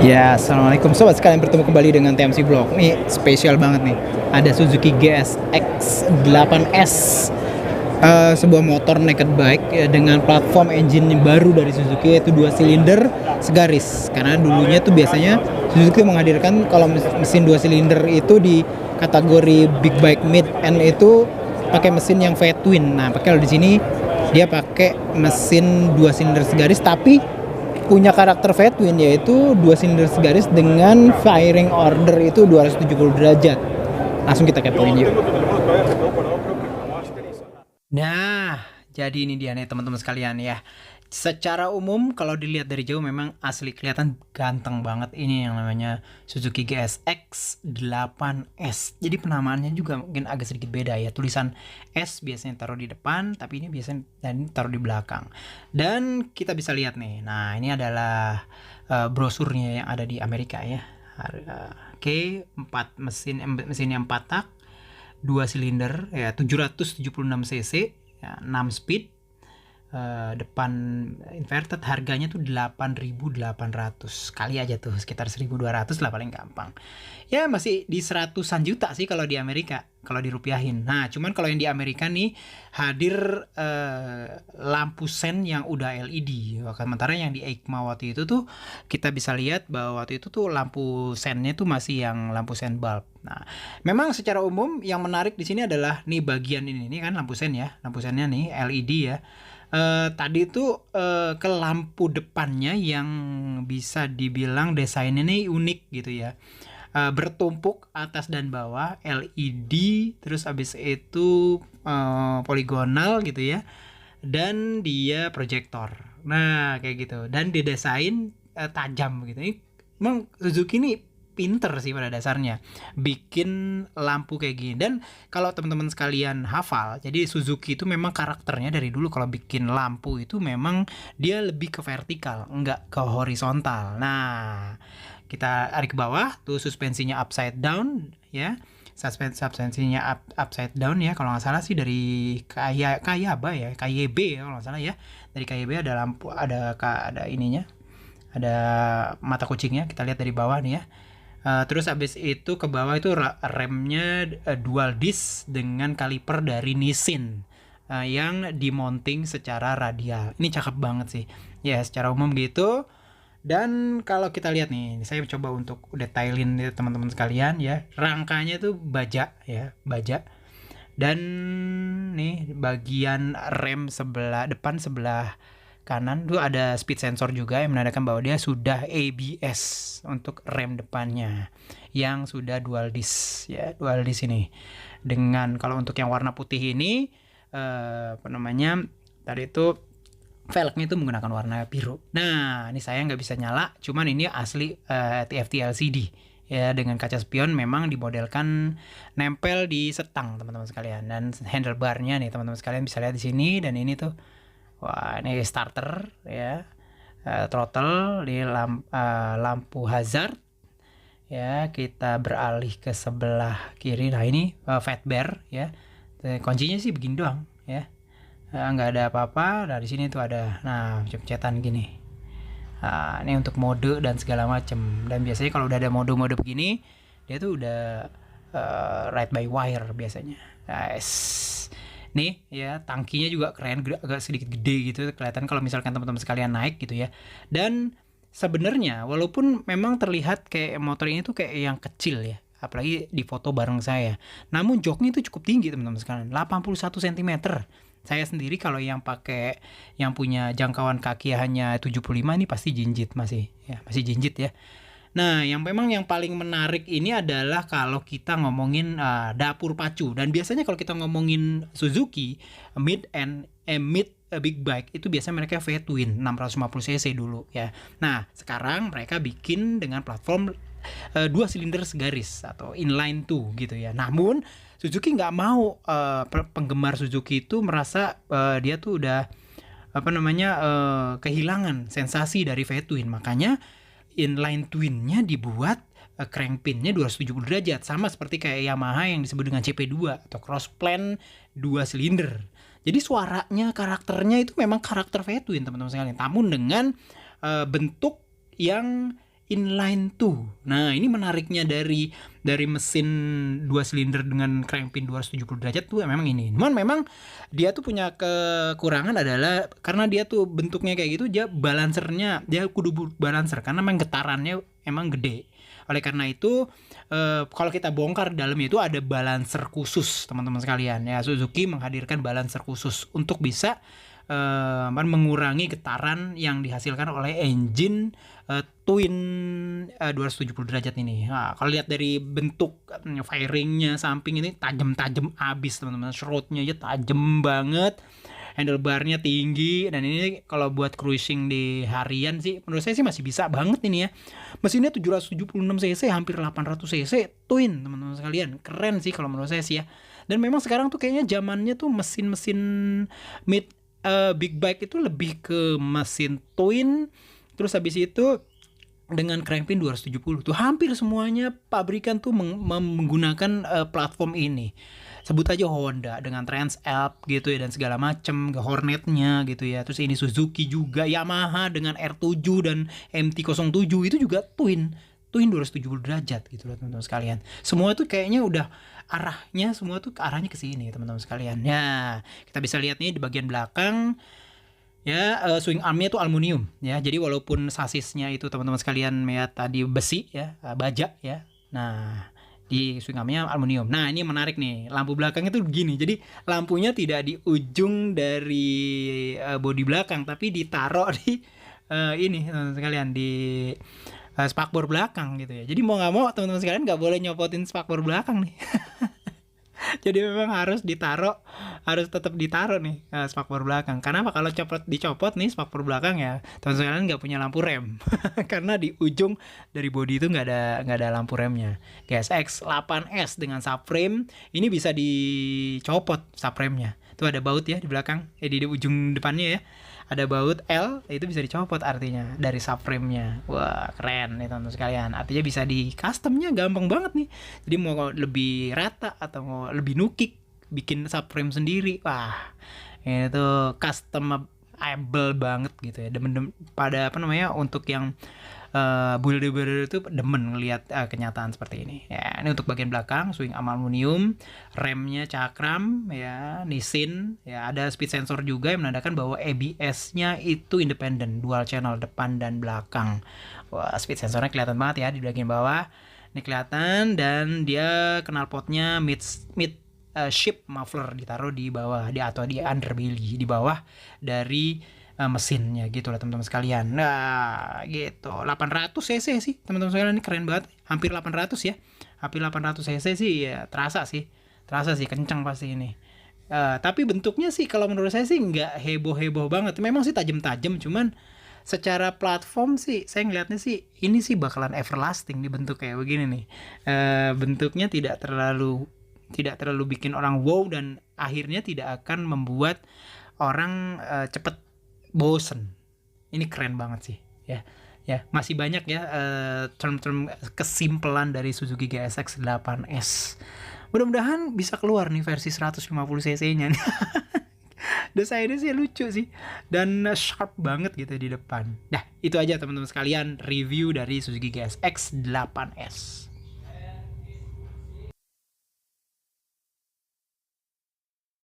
Ya, assalamualaikum sobat sekalian, bertemu kembali dengan TMC Vlog. Nih spesial banget nih. Ada Suzuki GSX 8S, sebuah motor naked bike ya, dengan platform engine yang baru dari Suzuki, yaitu 2 silinder segaris. Karena dulunya tuh biasanya Suzuki menghadirkan kalau mesin 2 silinder itu di kategori big bike mid end itu pakai mesin yang V-twin. Nah, pakai di sini dia pakai mesin 2 silinder segaris tapi punya karakter V-twin, yaitu 2 silinder segaris dengan firing order itu 270 derajat. Langsung kita kepoin yuk. Nah, jadi ini dia nih teman-teman sekalian ya. Secara umum kalau dilihat dari jauh memang asli kelihatan ganteng banget. Ini yang namanya Suzuki GSX 8S. Jadi penamaannya juga mungkin agak sedikit beda ya. Tulisan S biasanya taruh di depan, tapi ini biasanya taruh di belakang. Dan kita bisa lihat nih. Nah, ini adalah brosurnya yang ada di Amerika ya. Oke, 4 mesinnya 4 tak, 2 silinder ya, 776 cc ya, 6 speed, depan inverted. Harganya tuh 8.800, kali aja tuh sekitar 1.200 lah paling gampang ya, masih di 100-an juta sih kalau di Amerika, kalau dirupiahin. Nah, cuman kalau yang di Amerika nih hadir lampu sen yang udah LED. Sementara yang di EICMA waktu itu tuh kita bisa lihat bahwa waktu itu tuh lampu sennya tuh masih yang lampu sen bulb. Nah, memang secara umum yang menarik di sini adalah nih bagian ini kan lampu sen ya, lampu sennya nih LED ya. Tadi tuh ke lampu depannya yang bisa dibilang desainnya nih unik gitu ya. Bertumpuk atas dan bawah LED, terus abis itu poligonal gitu ya, dan dia proyektor. Nah, kayak gitu, dan didesain tajam gitu. Ini emang Suzuki nih pinter sih pada dasarnya bikin lampu kayak gini. Dan kalau teman-teman sekalian hafal, jadi Suzuki itu memang karakternya dari dulu kalau bikin lampu itu memang dia lebih ke vertikal, enggak ke horizontal. Nah, kita tarik ke bawah tuh suspensinya upside down ya. Suspensinya upside down ya, kalau nggak salah sih dari Kayaba ya, KYB ya kalau nggak salah ya. Dari KYB ada lampu, ada ininya, ada mata kucingnya, kita lihat dari bawah nih ya. Terus abis itu ke bawah itu remnya dual disc dengan kaliper dari Nissin yang dimonting secara radial. Ini cakep banget sih ya, secara umum gitu. Dan kalau kita lihat nih, saya coba untuk detailin nih teman-teman sekalian ya. Rangkanya tuh baja ya, baja. Dan nih bagian rem sebelah depan sebelah kanan tuh ada speed sensor juga yang menandakan bahwa dia sudah ABS untuk rem depannya yang sudah dual disc ya, dual disc ini. Dengan kalau untuk yang warna putih ini apa namanya tadi itu velgnya itu menggunakan warna biru. Nah, ini saya nggak bisa nyala, cuman ini asli TFT LCD ya, dengan kaca spion memang dimodelkan nempel di setang teman-teman sekalian. Dan handlebarnya nih teman-teman sekalian bisa lihat di sini, dan ini tuh wah, ini starter ya, throttle di lampu hazard ya. Kita beralih ke sebelah kiri. Nah, ini fat bar ya. Kuncinya sih begini doang ya. Nggak ada apa-apa. Nah, di sini tuh ada pencet-pencetan gini. Nah, ini untuk mode dan segala macem. Dan biasanya kalau udah ada mode-mode begini, dia tuh udah ride by wire biasanya. Nice. Nih ya, tangkinya juga keren, agak sedikit gede gitu, kelihatan kalau misalkan teman-teman sekalian naik gitu ya. Dan sebenarnya walaupun memang terlihat kayak motor ini tuh kayak yang kecil ya, apalagi di foto bareng saya, namun joknya itu cukup tinggi teman-teman sekalian, 81 cm. Saya sendiri kalau yang pakai, yang punya jangkauan kaki hanya 75, ini pasti jinjit masih jinjit ya. Nah, yang memang yang paling menarik ini adalah kalau kita ngomongin dapur pacu. Dan biasanya kalau kita ngomongin Suzuki mid big bike itu biasanya mereka V-twin 650 cc dulu ya. Nah, sekarang mereka bikin dengan platform 2 silinder segaris atau inline 2 gitu ya. Namun Suzuki nggak mau penggemar Suzuki itu merasa dia tuh udah kehilangan sensasi dari V-twin. Makanya inline twinnya dibuat crankpinnya 270 derajat, sama seperti kayak Yamaha yang disebut dengan CP2 atau crossplan 2 silinder. Jadi suaranya, karakternya itu memang karakter V-twin teman-teman sekalian, namun dengan bentuk yang inline 2. Nah, ini menariknya dari mesin 2 silinder dengan crank pin 270 derajat tuh memang ini. Cuman memang dia tuh punya kekurangan adalah karena dia tuh bentuknya kayak gitu, dia balancernya dia kudu balancer karena memang getarannya emang gede. Oleh karena itu kalau kita bongkar dalamnya itu ada balancer khusus, teman-teman sekalian ya. Suzuki menghadirkan balancer khusus untuk bisa mengurangi getaran yang dihasilkan oleh engine twin 270 derajat ini. Nah, kalau lihat dari bentuk fairingnya samping ini tajam-tajam abis, teman-teman. Throatnya aja tajam banget, handlebarnya tinggi, dan ini kalau buat cruising di harian sih menurut saya sih masih bisa banget ini ya. Mesinnya 776 cc, hampir 800 cc, twin, teman-teman sekalian. Keren sih kalau menurut saya sih ya. Dan memang sekarang tuh kayaknya zamannya tuh mesin-mesin mid big bike itu lebih ke mesin twin, terus habis itu dengan crank pin 270 tuh hampir semuanya pabrikan tuh menggunakan platform ini. Sebut aja Honda dengan Transalp gitu ya, dan segala macem, Hornetnya gitu ya. Terus ini Suzuki juga, Yamaha dengan R7 dan MT-07 itu juga twin 270 derajat gitu loh teman-teman sekalian. Semua tuh kayaknya udah semua tuh arahnya ke sini teman-teman sekalian. Ya, kita bisa lihat nih di bagian belakang ya, swing armnya tuh aluminium ya. Jadi walaupun sasisnya itu teman-teman sekalian ya tadi besi ya, baja ya. Nah, di swing armnya aluminium. Nah, ini menarik nih. Lampu belakangnya tuh begini. Jadi lampunya tidak di ujung dari bodi belakang, tapi ditaruh di ini teman-teman sekalian, di spakbor belakang gitu ya. Jadi mau nggak mau teman-teman sekalian nggak boleh nyopotin spakbor belakang nih. Jadi memang harus tetap ditaruh nih spakbor belakang. Karena apa? Kalau dicopot nih spakbor belakang ya, teman-teman sekalian nggak punya lampu rem. Karena di ujung dari bodi itu nggak ada lampu remnya. GSX 8S dengan subframe ini bisa dicopot subframe-nya. Tuh ada baut ya di belakang, di ujung depannya ya. Ada baut L, itu bisa dicopot artinya dari subframe-nya. Wah, keren nih teman-teman sekalian. Artinya bisa di custom-nya gampang banget nih. Jadi mau lebih rata atau mau lebih nukik, bikin subframe sendiri. Wah, itu customable banget gitu ya. Pada untuk yang builder itu demen ngelihat kenyataan seperti ini. Ya, ini untuk bagian belakang, swing arm aluminium, remnya cakram ya, Nissin ya, ada speed sensor juga yang menandakan bahwa ABS-nya itu independen, dual channel depan dan belakang. Wah, speed sensornya kelihatan banget ya di bagian bawah. Ini kelihatan, dan dia knalpotnya mid ship muffler ditaruh di bawah atau di underbelly di bawah dari mesinnya gitu lah teman-teman sekalian. Nah, gitu. 800 cc sih teman-teman sekalian, ini keren banget. Hampir 800 ya. Hampir 800 cc sih ya, terasa sih kencang pasti ini. Tapi bentuknya sih kalau menurut saya sih nggak heboh-heboh banget. Memang sih tajam-tajam, cuman secara platform sih saya ngeliatnya sih ini sih bakalan everlasting nih bentuk kayak begini nih. Bentuknya tidak terlalu bikin orang wow, dan akhirnya tidak akan membuat orang cepet bosen. Ini keren banget sih ya. Masih banyak ya term-term kesimpelan dari Suzuki GSX 8S. Mudah-mudahan bisa keluar nih versi 150 cc nya nih. Desainnya sih lucu sih, dan sharp banget gitu di depan. Nah, itu aja teman-teman sekalian review dari Suzuki GSX 8S.